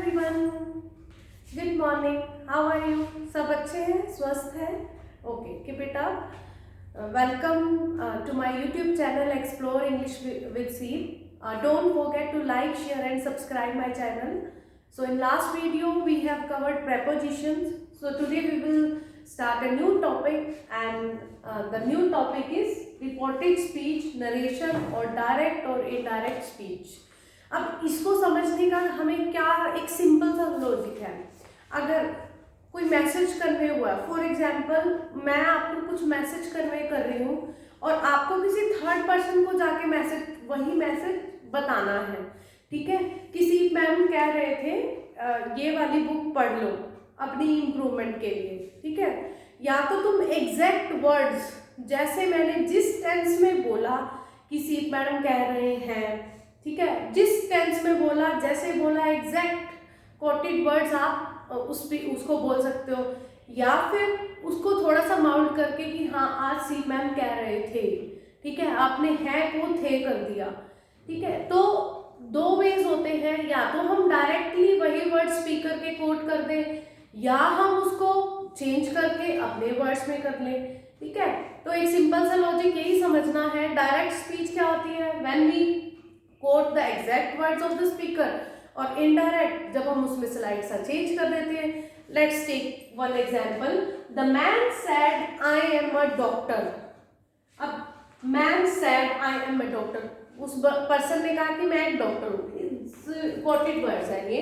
Everyone, good morning, how are you? सब अच्छे हैं, स्वस्थ हैं? Okay, keep it up. Welcome to my YouTube channel Explore English with Seed. Don't forget to like, share and subscribe my channel. So in last video we have covered prepositions. So today we will start a new topic, and the new topic is reported speech, narration or direct or indirect speech. अब इसको समझने का हमें क्या एक simple सा logic है. अगर कोई मैसेज कन्वे हुआ, फॉर एग्जाम्पल मैं आपको कुछ मैसेज कन्वे कर रही हूँ और आपको किसी थर्ड पर्सन को जाके वही मैसेज बताना है. ठीक है, किसी मैम कह रहे थे ये वाली बुक पढ़ लो अपनी इम्प्रूवमेंट के लिए. ठीक है, या तो तुम एग्जैक्ट वर्ड्स जैसे मैंने जिस टेंस में बोला, किसी मैडम कह रहे हैं, ठीक है, जिस टेंस में बोला जैसे बोला एग्जैक्ट कोटेड वर्ड्स आप उसको बोल सकते हो, या फिर उसको थोड़ा सा माउंट करके कि हाँ आज सी मैम कह रहे थे. ठीक है, आपने है को थे कर दिया. ठीक है, तो दो वेज होते हैं, या तो हम डायरेक्टली वही वर्ड स्पीकर के कोट कर दें, या हम उसको चेंज करके अपने वर्ड्स में कर लें. ठीक है, तो एक सिंपल सा लॉजिक यही समझना है. डायरेक्ट स्पीच क्या होती है? When we quote the exact words of the speaker. और इनडायरेक्ट जब हम उसमें स्लाइड सा चेंज कर देते हैं. Let's take one example. The man said I am a doctor. अब man said I am a doctor, उस पर्सन ने कहा कि मैं एक डॉक्टर हूँ. कोटेड वर्ड्स है ये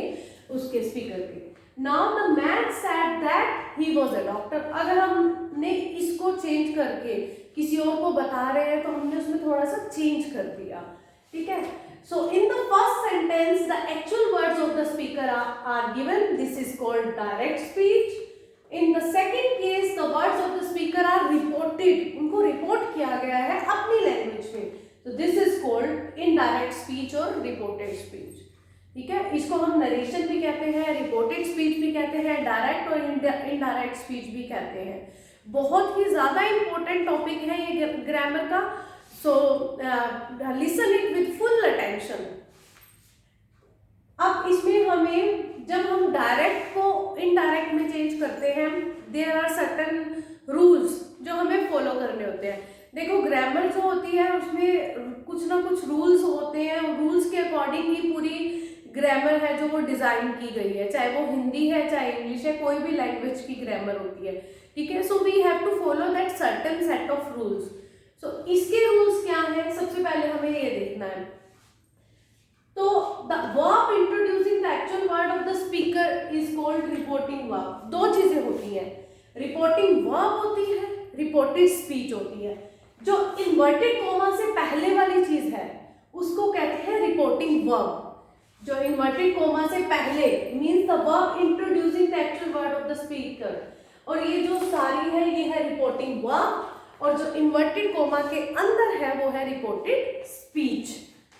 उसके स्पीकर के. Now the man said that he was a doctor. अगर हमने इसको चेंज करके किसी और को बता रहे हैं तो हमने उसमें थोड़ा सा चेंज कर दिया. ठीक है, so in the first sentence the actual words of the speaker are given. This is called direct speech. In the second case the words of the speaker are reported. उनको रिपोर्ट किया गया है अपनी language में. So this is called indirect speech और reported speech. ठीक है, इसको हम नरेशन भी कहते हैं, रिपोर्टेड स्पीच भी कहते हैं, डायरेक्ट और इनडायरेक्ट स्पीच भी कहते हैं. बहुत ही ज्यादा इंपॉर्टेंट टॉपिक है ये ग्रामर का. So listen it with full attention. अब इसमें हमें जब हम डायरेक्ट को इनडायरेक्ट में चेंज करते हैं, देयर आर सर्टेन रूल्स जो हमें फॉलो करने होते हैं. देखो, ग्रामर जो होती है उसमें कुछ ना कुछ रूल्स होते हैं. रूल्स के अकॉर्डिंग ही पूरी ग्रामर है जो वो डिजाइन की गई है, चाहे वो हिंदी है चाहे इंग्लिश है, कोई भी लैंग्वेज की ग्रामर होती है. ठीक है, so we have to follow that certain set of rules. So इसके रूल्स क्या हैं? सबसे पहले हमें ये देखना है. तो the verb introducing the actual word of the speaker is called reporting verb. दो चीजें होती हैं, रिपोर्टिंग वर्ब होती है, रिपोर्टेड स्पीच होती है. जो इन्वर्टेड कोमा से पहले वाली चीज है उसको कहते हैं रिपोर्टिंग वर्ब. जो इन्वर्टेड कोमा से पहले means the verb introducing the actual word of the speaker. और ये जो सारी है ये है रिपोर्टिंग वर्ब, और जो इन्वर्टेड कोमा के अंदर है वो है रिपोर्टेड स्पीच.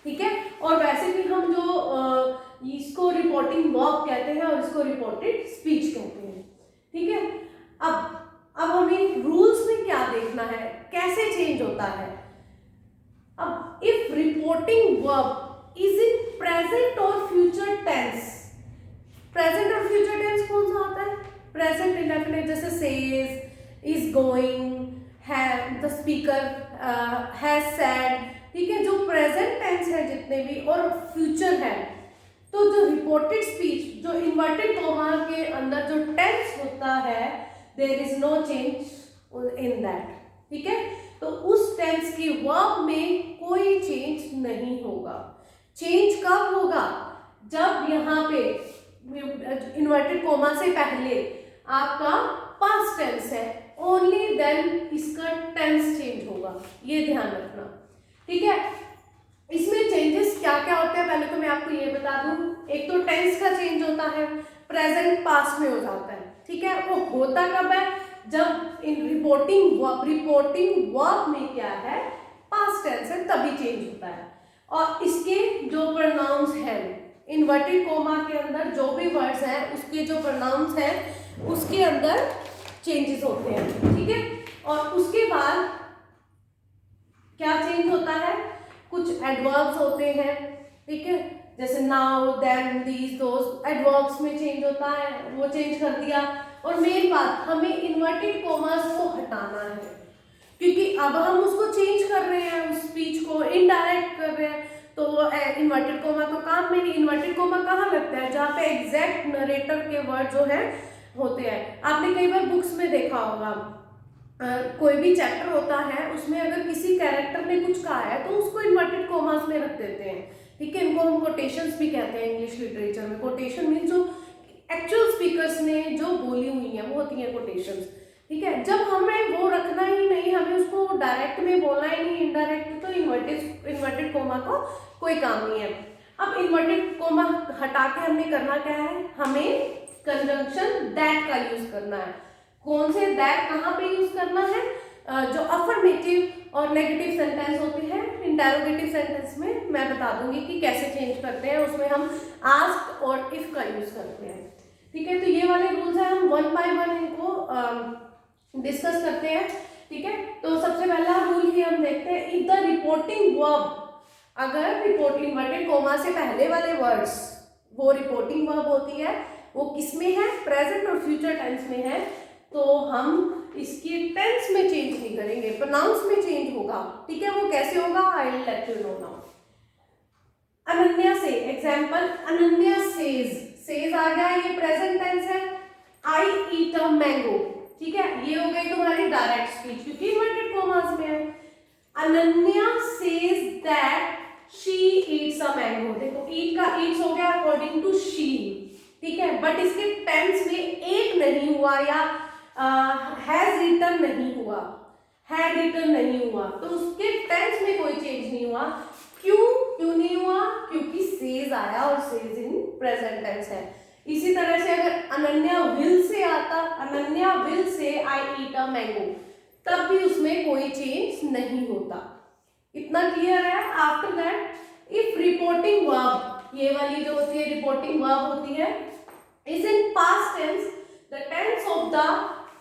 ठीक है, और वैसे भी हम जो इसको रिपोर्टिंग वर्ब कहते हैं और इसको रिपोर्टेड स्पीच कहते हैं. ठीक है, अब हमें रूल्स में क्या देखना है, कैसे चेंज होता है. अब if reporting verb is in present और फ्यूचर टेंस. प्रेजेंट और फ्यूचर टेंस कौन सा होता है? प्रेजेंट इंडेफिनिट जैसे says, is going, the speaker has said. ठीक है, जो प्रेजेंट टेंस है जितने भी, और फ्यूचर है. तो जो रिपोर्टेड स्पीच जो इन्वर्टेड कोमा के अंदर जो टेंस होता है, there is no change in that. ठीक है, तो उस टेंस की वर्ब में कोई चेंज नहीं होगा. चेंज कब होगा? जब यहाँ पे इन्वर्टेड कोमा से पहले आपका पास्ट टेंस है, ओनली देन इसका टेंस चेंज होगा. ये ध्यान रखना. ठीक है, इसमें चेंजेस क्या क्या होते हैं पहले तो मैं आपको ये बता दूं. एक तो टेंस का चेंज होता है, प्रेजेंट पास्ट में हो जाता है. ठीक है, वो होता कब है? जब इन रिपोर्टिंग वर्ब में क्या है, पास्ट टेंस है, तभी चेंज होता है. और इसके जो प्रोनाउंस हैं इन्वर्टेड कोमा के अंदर, जो भी वर्ड्स हैं उसके जो प्रोनाउंस हैं उसके अंदर चेंजेस होते हैं. ठीक है, और उसके बाद क्या चेंज होता है? कुछ एडवर्ब्स होते हैं. ठीक है, जैसे now, then, these, those, adverbs में चेंज होता है, वो चेंज कर दिया। और मेन बात, हमें इन्वर्टेड कॉमास को हटाना है, क्योंकि अब हम उसको चेंज कर रहे हैं, उस स्पीच को इनडायरेक्ट कर रहे हैं। तो इन्वर्टेड कोमा तो काम में नहीं। इन्वर्टेड कोमा कहाँ लगता है? जहाँ पे एग्जैक्ट नरेटर के वर्ड जो है होते हैं। आपने कई बार बुक्स में देखा होगा, कोई भी चैप्टर होता है, उसमें अगर किसी कैरेक्टर ने कुछ कहा है तो उसको इन्वर्टेड कोमास में रख देते हैं, ठीक है। इनको हम कोटेशंस भी कहते हैं इंग्लिश लिटरेचर में। कोटेशन मीन्स जो एक्चुअल स्पीकर्स ने जो बोली हुई है वो होती है कोटेशंस, ठीक है। जब हमें वो रखना ही नहीं, हमें उसको डायरेक्ट में बोलना ही नहीं, इनडायरेक्ट, तो इन्वर्टेड कोमा को कोई काम नहीं है। अब इन्वर्टेड कोमा हटा के हमने करना क्या है? हमें कंजंक्शन दैट का यूज करना है। कौन से दैट कहाँ पे यूज करना है? जो अफर्मेटिव और नेगेटिव सेंटेंस होते हैं, इंटेरोगेटिव सेंटेंस में मैं बता दूंगी कि कैसे चेंज करते हैं। उसमें हम आस्क और इफ का यूज करते हैं, ठीक है। तो ये वाले रूल्स हैं, हम वन बाय वन इनको डिस्कस करते हैं, ठीक है। तो सबसे पहला रूल ही हम देखते हैं, इफ द रिपोर्टिंग वर्ब, अगर रिपोर्टिंग इन्वर्टेड कोमा से पहले वाले वर्ड्स, वो रिपोर्टिंग वर्ब होती है, वो किसमें है? प्रेजेंट और फ्यूचर टेंस में है, तो हम इसके टेंस में चेंज नहीं करेंगे, प्रोनाउंस में चेंज होगा, ठीक है। वो कैसे होगा? I will let you know now. Ananya से, एग्जाम्पल, अनन्या सेज आ गया, ये प्रेजेंट टेंस है। आई ईट अ मैंगो, ठीक है, ये हो गई तुम्हारी डायरेक्ट स्पीच, क्योंकि इन्वर्टेड कोमास में है। Ananya says that she Yeats a mango, देखो ईट का ईट्स हो गया अकॉर्डिंग टू शी, ठीक है। बट इसके टेंस में एक नहीं हुआ या हैज रिटन नहीं हुआ, हैड रिटन नहीं हुआ, तो उसके टेंस में कोई चेंज नहीं हुआ। क्यों नहीं हुआ? क्योंकि सेज आया और सेज इन प्रेजेंट टेंस है। इसी तरह से अगर अनन्या विल से आता, Ananya will say I eat a mango, तब भी उसमें कोई चेंज नहीं होता। इतना क्लियर है? After that, if reporting verb, ये वाली जो होती है रिपोर्टिंग वर्ब होती है, is in past tense, the tense of the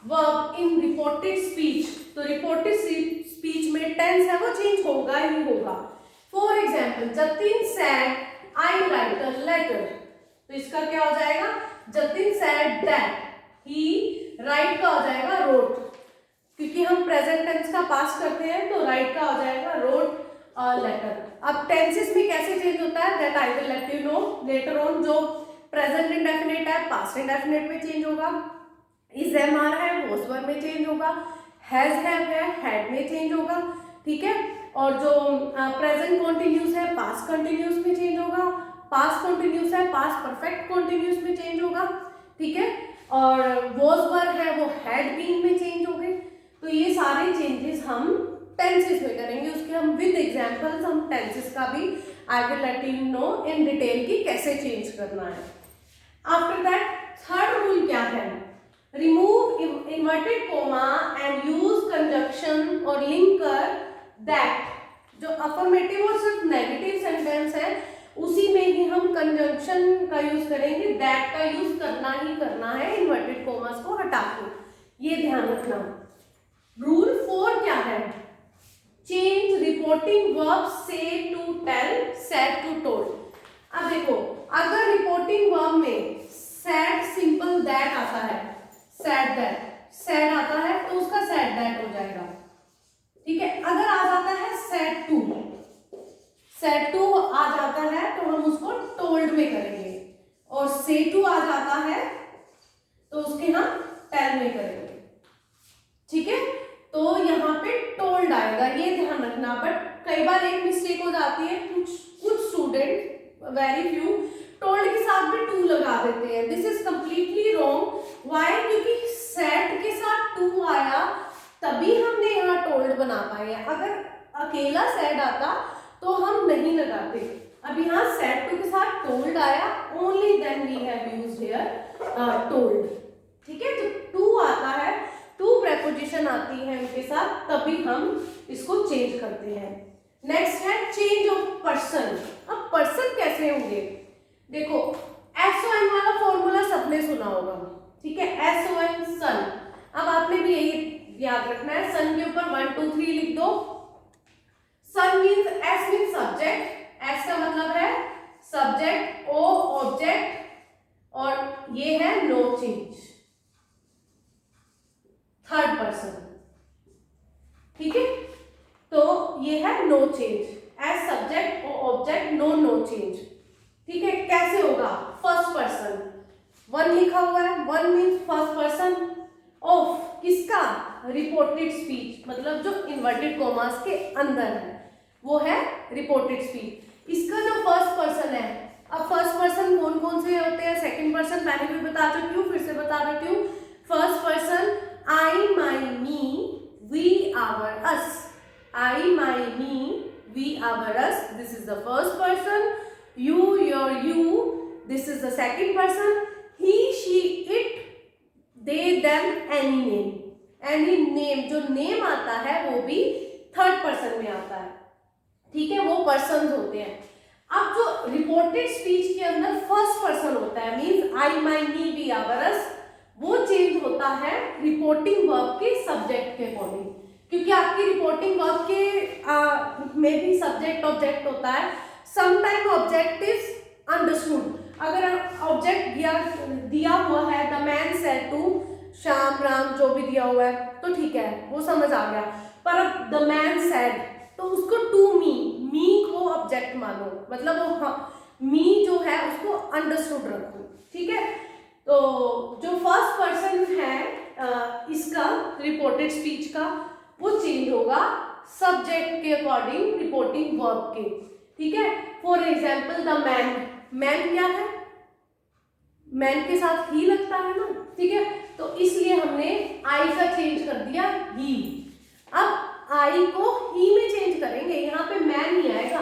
verb in reported speech, तो रिपोर्टेड स्पीच में टेंस है वो चेंज होगा ही होगा। For example, Jatin said I write a letter, तो इसका क्या हो जाएगा? Jatin said that he write का हो जाएगा रोट, क्योंकि हम प्रेजेंट टेंस का पास करते हैं, तो राइट का हो जाएगा रोट अ लेटर। अब टेंसेस में कैसे चेंज होता है? That I will let you know later on. जो प्रेजेंट इंडेफिनिट है, पास्ट इंडेफिनिट में चेंज होगा, इज एम आ रहा है वॉज वर में चेंज होगा, हैज हैव है हैड में चेंज होगा, ठीक है। और जो प्रेजेंट कॉन्टिन्यूस है पास्ट कंटिन्यूस में चेंज होगा, पास्ट कंटिन्यूस है पास्ट परफेक्ट कॉन्टिन्यूस में चेंज होगा, ठीक है। और वॉज वर है वो हैड बीन में चेंज हो गए। तो ये सारे चेंजेस हम टेंसेस में करेंगे, उसके हम विद एग्जांपल्स हम टेंसेस का भी I will let you know in detail कि कैसे चेंज करना है। आफ्टर दैट, थर्ड रूल क्या है? Remove inverted coma and use conjunction और लिंकर दैट। जो अफर्मेटिव और सिर्फ नेगेटिव सेंटेंस है उसी में ही हम कंजंक्शन का यूज करेंगे, दैट का यूज करना ही करना है इन्वर्टेड कोमास को हटा के, ये ध्यान रखना। रूल 4 क्या है? चेंज रिपोर्टिंग वर्ब से to tell, said to told. अब देखो, अगर रिपोर्टिंग वर्ब में सैड सिंपल दैट आता है, सैड दैट, सैड आता है तो उसका सैड दैट हो जाएगा, ठीक है। अगर आ जाता है सैड टू, सैड टू आ जाता है तो हम उसको टोल्ड में करेंगे, और से टू आ जाता है तो उसके हम टेल में करेंगे, ठीक है। तो यहाँ पे टोल्ड आएगा, ये ध्यान रखना। बट कई बार एक मिस्टेक हो जाती है, कुछ स्टूडेंट, वेरी फ्यू, टोल्ड के साथ में टू लगा देते हैं। This is completely wrong. Why? क्योंकि सेड के साथ टू आया तभी हमने यहाँ टोल्ड बना पाए। अगर अकेला सेड आता तो हम नहीं लगाते। अब यहाँ सेड टू के साथ टोल्ड आया, only then we have used here told, ठीक है। तो टू आता है, टू प्रेपोजिशन आती है उनके साथ, तभी हम इसको चेंज करते हैं। नेक्स्ट है चेंज ऑफ पर्सन। अब पर्सन कैसे होंगे? देखो, SON वाला फॉर्मूला सबने सुना होगा, ठीक है, SON सन। अब आपने भी यही याद रखना है, सन के ऊपर 1 2 3 लिख दो। सन means, S means subject, S का मतलब है सब्जेक्ट ओ ऑब्जेक्ट, और ये है नो चेंज, थर्ड पर्सन। ठीक है, तो ये है नो चेंज, एज सब्जेक्ट ओ ऑब्जेक्ट नो चेंज। ठीक है, कैसे होगा? फर्स्ट पर्सन, वन लिखा हुआ है, one means first person of किसका? रिपोर्टेड स्पीच, मतलब जो इन्वर्टेड कॉमास के अंदर है वो है रिपोर्टेड स्पीच। इसका जो फर्स्ट पर्सन है, अब फर्स्ट पर्सन कौन कौन से होते हैं? सेकंड पर्सन पहले भी बता चुकी हूँ, फिर से बता देती हूँ। First person I, my, me, we, our, us. I, my, me, we, our, us, this is the first person. You, your, you, this is the second person. He, she, it, they, them, any name. Any name, जो name आता है वो भी third person में आता है। ठीक है, वो पर्सन होते हैं। अब जो रिपोर्टेड स्पीच के अंदर फर्स्ट पर्सन होता है, means I, my, me, we, our, us, वो चेंज होता है रिपोर्टिंग वर्ब के सब्जेक्ट के अकॉर्डिंग, क्योंकि आपकी रिपोर्टिंग वर्ब के में भी सब्जेक्ट ऑब्जेक्ट होता है। समटाइम ऑब्जेक्ट इज अंडरस्टूड, अगर ऑब्जेक्ट दिया हुआ है, the man said to, Shyam, Ram, जो भी दिया हुआ है तो ठीक है, वो समझ आ गया। पर अब द मैन सेड, तो उसको टू मी को ऑब्जेक्ट मानो, मतलब वो मी जो है उसको अंडरस्टूड रखो। ठीक है, तो जो फर्स्ट पर्सन है इसका रिपोर्टेड स्पीच का, वो चेंज होगा सब्जेक्ट के अकॉर्डिंग रिपोर्टिंग वर्ब के। ठीक है, for example the man, man क्या है? मैन के साथ ही लगता है ना। ठीक है, तो इसलिए हमने आई का चेंज कर दिया ही। अब आई को ही में चेंज करेंगे, यहाँ पे मैन नहीं आएगा।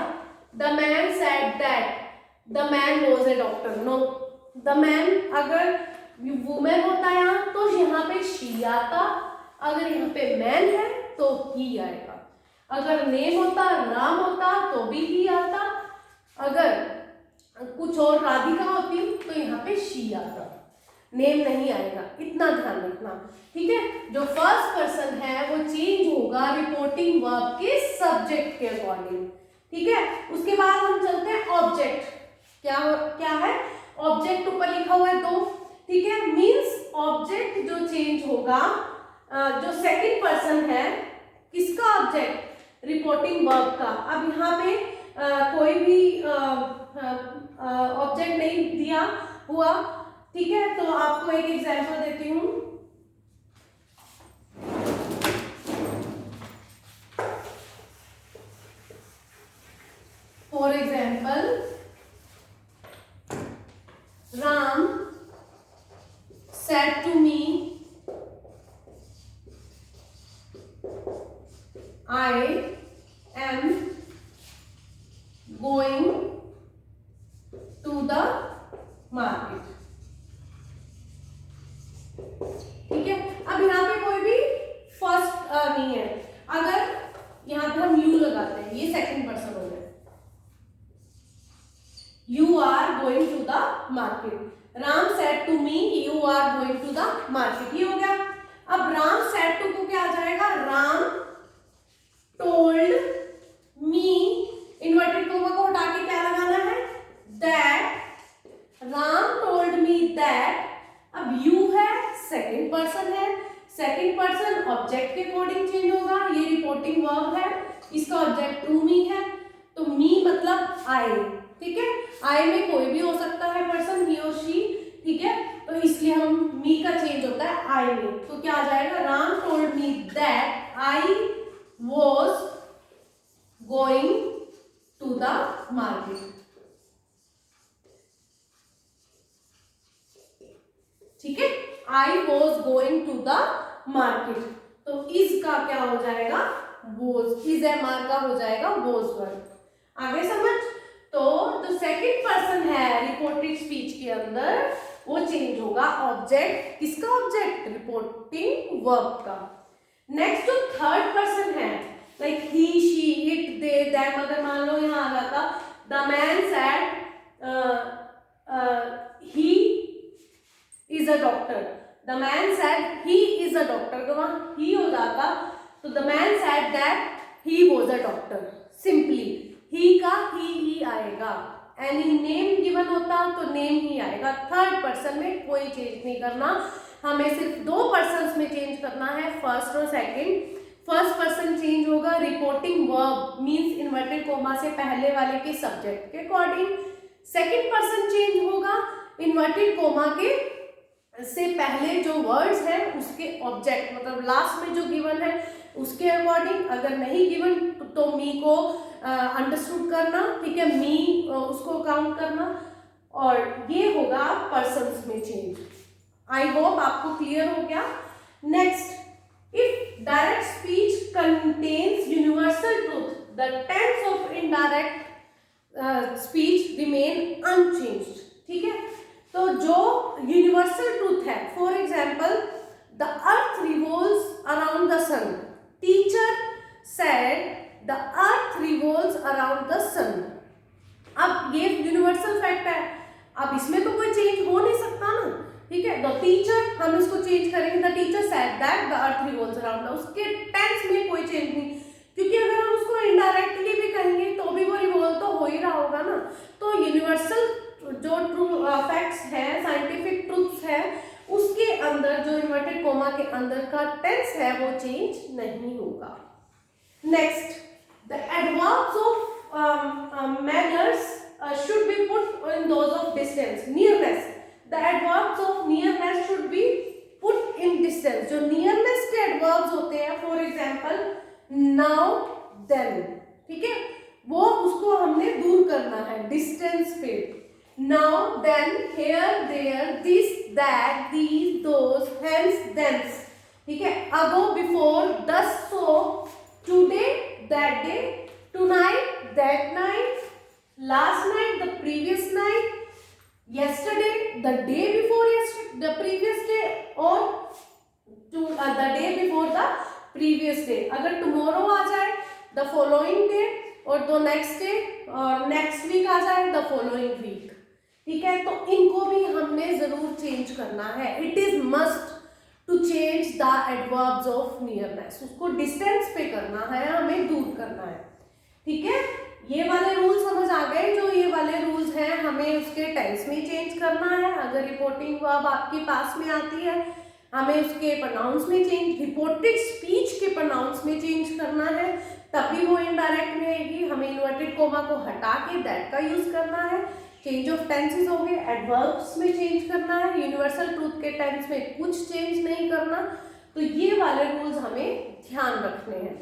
The man said that the man was a doctor, no, the man अगर वुमेन होता है यहाँ तो यहाँ पे शी आता, अगर यहाँ पे मैन है तो ही आएगा। अगर नेम होता, राम होता तो भी ही आता, अगर कुछ और राधिका होती तो यहाँ पे शी आता, नेम नहीं आएगा, इतना ध्यान रखना। ठीक है, जो फर्स्ट पर्सन है वो चेंज होगा रिपोर्टिंग वर्ब के सब्जेक्ट के अकॉर्डिंग। ठीक है, उसके बाद हम चलते हैं ऑब्जेक्ट। क्या है? ऑब्जेक्ट ऊपर लिखा हुआ है दो। ठीक है, मीन्स ऑब्जेक्ट जो चेंज होगा, जो सेकंड पर्सन है, किसका ऑब्जेक्ट? रिपोर्टिंग वर्ब का। अब यहाँ पे कोई भी ऑब्जेक्ट नहीं दिया हुआ। ठीक है, तो आपको एक एग्जांपल देती हूँ। For example, Ram said to me, I am going to the market. ठीक है, अब यहाँ पे कोई भी फर्स्ट नहीं है। अगर यहाँ पे हम यू लगाते हैं, ये सेकंड पर्सन हो गया। You are going to the market. Ram said to me, you are going to the market. ये हो गया। अब राम said to को क्या आ जाएगा? Ram told me, inverted coma को हटा के क्या लगाना है? That, Ram told me that। अब you है, सेकंड पर्सन है, सेकंड पर्सन ऑब्जेक्ट के अकॉर्डिंग चेंज होगा, ये रिपोर्टिंग वर्ब है, इसका ऑब्जेक्ट टू मी है, तो मी मतलब आई। ठीक है, आई में कोई भी हो सकता है पर्सन, ही और शी। ठीक है, तो इसलिए हम मी का चेंज होता है आई में, तो क्या आ जाएगा? Ram told me that I was going to the market. ठीक है, I was going to the market, तो इज का क्या हो जाएगा? वॉज, इज एम आर का हो जाएगा वॉज वर्ब। आगे समझ? तो जो सेकंड पर्सन है रिपोर्टेड स्पीच के अंदर, वो चेंज होगा ऑब्जेक्ट, किसका ऑब्जेक्ट? रिपोर्टिंग वर्ब का। नेक्स्ट जो थर्ड पर्सन है, like he, she, it, they, them, अगर मान लो यहाँ आ जाता the man said he is a doctor, the man said he is a doctor, अगर वहां ही हो जाता तो the man said that he was a doctor. Simply he का ही आएगा। एनी नेम गिवन होता तो नेम ही आएगा। थर्ड पर्सन में कोई चेंज नहीं करना, हमें सिर्फ दो पर्सन्स में चेंज करना है, फर्स्ट और सेकंड। फर्स्ट पर्सन चेंज होगा reporting verb means inverted coma से पहले वाले के सब्जेक्ट के अकॉर्डिंग। सेकंड पर्सन चेंज होगा इन्वर्टेड कोमा के से पहले जो वर्ड्स है उसके ऑब्जेक्ट, मतलब लास्ट में जो गिवन है उसके अकॉर्डिंग। अगर नहीं गिवन तो मी को अंडरस्टूड करना, ठीक है, मी उसको काउंट करना, और ये होगा पर्सन्स में चेंज। आई होप आपको क्लियर हो गया। Next, if direct speech contains universal truth the tense of indirect speech remain unchanged. ठीक है, तो जो यूनिवर्सल ट्रूथ है, for example the earth revolves around the sun, teacher said the earth revolves around the sun. अब ये universal fact है, अब इसमें तो कोई चेंज हो नहीं सकता ना, ठीक है। द टीचर, हम इसको चेंज करेंगे, the teacher said that the earth revolves around, उसके टेंस में कोई चेंज नहीं, क्योंकि अगर हम उसको इनडायरेक्टली भी कहेंगे तो भी वो रिवॉल्व तो हो ही रहा होगा ना। तो यूनिवर्सल जो ट्रू फैक्ट्स है, साइंटिफिक ट्रूथ्स है, उसके अंदर जो इन्वर्टेड कोमा के अंदर का टेंस है वो चेंज नहीं होगा। Next, the adverbs of manners should be put in those of distance, nearness, the adverbs of nearness should be put in distance। जो nearness के adverbs होते हैं, for example now then, ठीक है, वो उसको हमने दूर करना है distance पे। now then, here there, this that, these those, hence thence, ठीक है, ago before, thus so, today that day, tonight that night, last night the previous night, yesterday the day before yesterday, the previous day, और the day before the previous day। अगर tomorrow आ जाए the following day, और तो next day और next week आ जाए the following week, ठीक है। तो इनको भी हमने जरूर चेंज करना है। It is must to change the adverbs of nearness, उसको distance पे करना है, हमें दूर करना है, ठीक है। ये वाले रूल समझ आ गए, जो ये वाले रूल्स हैं हमें उसके टेंस में चेंज करना है। अगर रिपोर्टिंग वर्ब आपके पास में आती है, हमें उसके प्रोनाउंस में चेंज, रिपोर्टेड स्पीच के प्रोनाउंस में चेंज करना है, तभी वो इनडायरेक्ट में आएगी। हमें इन्वर्टेड कोमा को हटा के दैट का यूज करना है। चेंज ऑफ टेंसेस हो गए, एडवर्ब्स में चेंज करना है, यूनिवर्सल ट्रूथ के टेंस में कुछ चेंज नहीं करना। तो ये वाले रूल्स हमें ध्यान रखने हैं,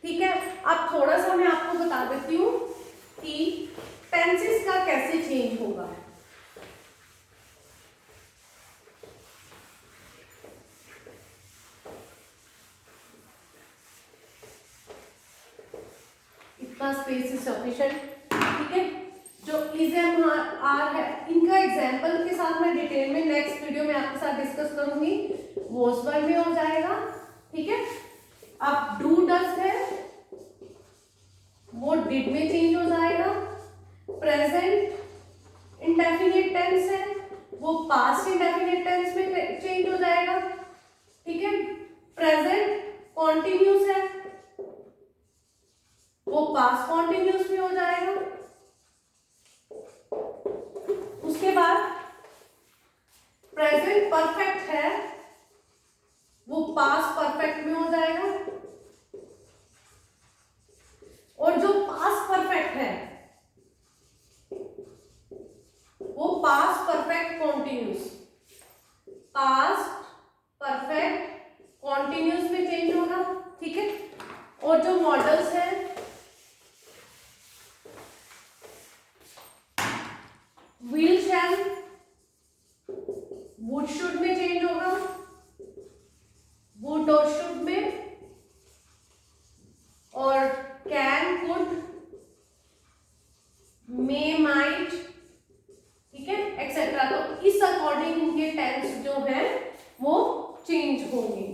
ठीक है। अब थोड़ा सा मैं आपको बता देती हूँ कि टेंसेस का कैसे चेंज होगा। इतना स्पेस इज सफिशिएंट, ठीक है। जो इज एम आर है, इनका एग्जाम्पल के साथ मैं डिटेल में नेक्स्ट वीडियो में आपके साथ डिस्कस करूंगी, वॉज वर्ब में हो जाएगा, ठीक है। अब डू डज है, वो डिड में चेंज हो जाएगा। प्रेजेंट इंडेफिनिट टेंस है, वो पास्ट इंडेफिनिट टेंस में चेंज हो जाएगा, ठीक है। प्रेजेंट कॉन्टिन्यूस है, वो पास्ट कॉन्टिन्यूस में हो जाएगा। उसके बाद प्रेजेंट परफेक्ट है, वो पास्ट परफेक्ट में हो जाएगा। और जो पास्ट परफेक्ट है वो past perfect continuous, past perfect continuous में चेंज होगा, ठीक है। और जो मॉडल्स हैं, विल शैल वुड शुड में चेंज होगा, वुड और शुड में, और कैन कुड मे माइट, ठीक है, एक्सेट्रा। तो इस अकॉर्डिंग इनके टेंस जो है वो चेंज होंगे,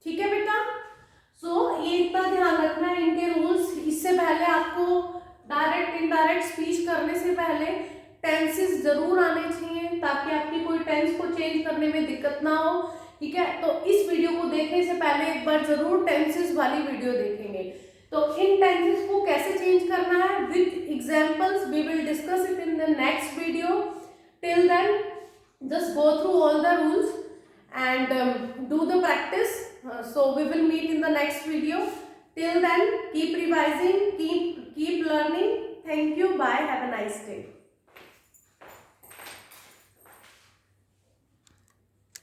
ठीक है बेटा। सो ये इतना ध्यान रखना है इनके रूल्स। इससे पहले आपको डायरेक्ट इनडायरेक्ट स्पीच करने से पहले टेंसेस जरूर आने चाहिए, ताकि आपकी कोई टेंस को चेंज करने में दिक्कत ना हो, ठीक है। तो इस वीडियो को देखने से पहले एक बार जरूर टेंसेस वाली वीडियो देखेंगे। तो इन टेंसेस को कैसे चेंज करना है with examples we will discuss it in the next video. Till then just go through all the rules and do the practice. So we will meet in the next video. Till then, keep revising, keep learning. Thank you. Bye. Have a nice day.